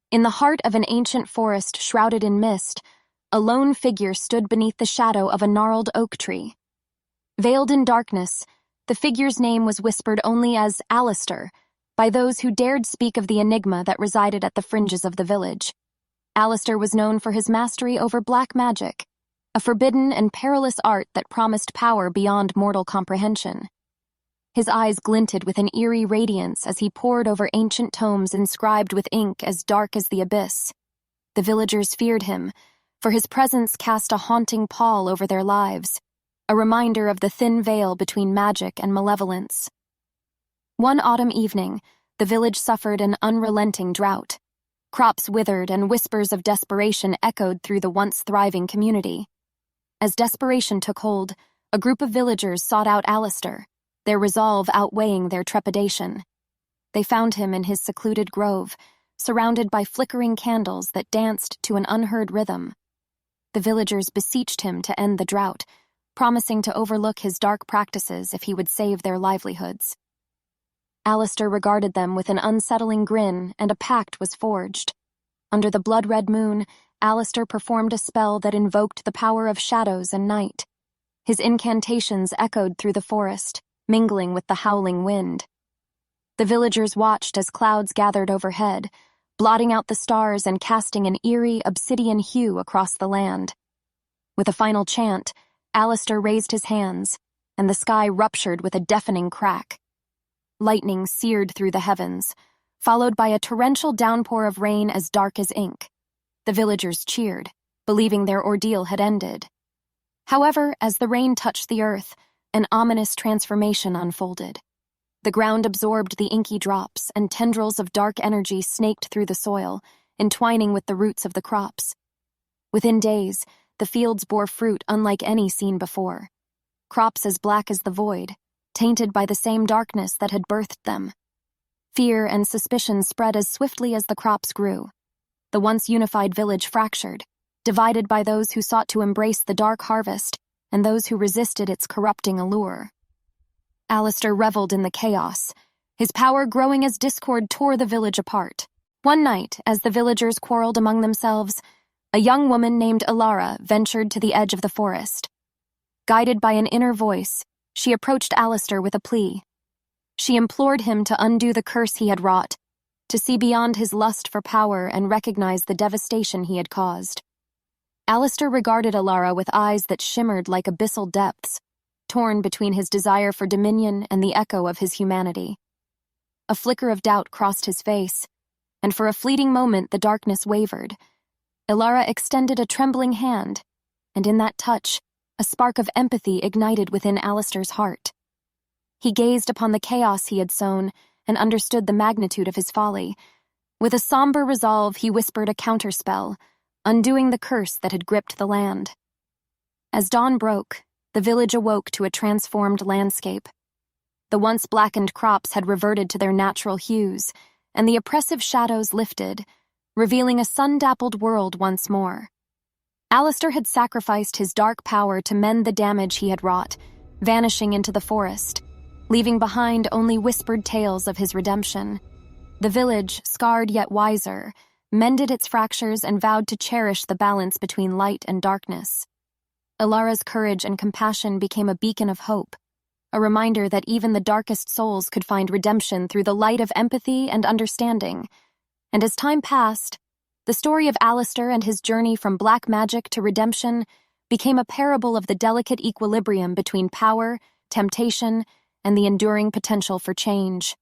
In the heart of an ancient forest shrouded in mist, a lone figure stood beneath the shadow of a gnarled oak tree. Veiled in darkness, the figure's name was whispered only as Alistair by those who dared speak of the enigma that resided at the fringes of the village. Alistair was known for his mastery over black magic, a forbidden and perilous art that promised power beyond mortal comprehension. His eyes glinted with an eerie radiance as he pored over ancient tomes inscribed with ink as dark as the abyss. The villagers feared him, for his presence cast a haunting pall over their lives, a reminder of the thin veil between magic and malevolence. One autumn evening, the village suffered an unrelenting drought. Crops withered and whispers of desperation echoed through the once thriving community. As desperation took hold, a group of villagers sought out Alistair, their resolve outweighing their trepidation. They found him in his secluded grove, surrounded by flickering candles that danced to an unheard rhythm. The villagers beseeched him to end the drought, promising to overlook his dark practices if he would save their livelihoods. Alistair regarded them with an unsettling grin, and a pact was forged. Under the blood-red moon, Alistair performed a spell that invoked the power of shadows and night. His incantations echoed through the forest, mingling with the howling wind. The villagers watched as clouds gathered overhead, blotting out the stars and casting an eerie, obsidian hue across the land. With a final chant, Alistair raised his hands, and the sky ruptured with a deafening crack. Lightning seared through the heavens, followed by a torrential downpour of rain as dark as ink. The villagers cheered, believing their ordeal had ended. However, as the rain touched the earth, an ominous transformation unfolded. The ground absorbed the inky drops, and tendrils of dark energy snaked through the soil, entwining with the roots of the crops. Within days, the fields bore fruit unlike any seen before. Crops as black as the void, tainted by the same darkness that had birthed them. Fear and suspicion spread as swiftly as the crops grew. The once unified village fractured, divided by those who sought to embrace the dark harvest and those who resisted its corrupting allure. Alistair reveled in the chaos, his power growing as discord tore the village apart. One night, as the villagers quarreled among themselves, a young woman named Alara ventured to the edge of the forest. Guided by an inner voice, she approached Alistair with a plea. She implored him to undo the curse he had wrought, to see beyond his lust for power and recognize the devastation he had caused. Alistair regarded Alara with eyes that shimmered like abyssal depths, torn between his desire for dominion and the echo of his humanity. A flicker of doubt crossed his face, and for a fleeting moment the darkness wavered. Alara extended a trembling hand, and in that touch, a spark of empathy ignited within Alistair's heart. He gazed upon the chaos he had sown and understood the magnitude of his folly. With a somber resolve, he whispered a counterspell, undoing the curse that had gripped the land. As dawn broke, the village awoke to a transformed landscape. The once blackened crops had reverted to their natural hues, and the oppressive shadows lifted, revealing a sun-dappled world once more. Alistair had sacrificed his dark power to mend the damage he had wrought, vanishing into the forest, leaving behind only whispered tales of his redemption. The village, scarred yet wiser, mended its fractures and vowed to cherish the balance between light and darkness. Alara's courage and compassion became a beacon of hope, a reminder that even the darkest souls could find redemption through the light of empathy and understanding. And as time passed, the story of Alistair and his journey from black magic to redemption became a parable of the delicate equilibrium between power, temptation, and the enduring potential for change.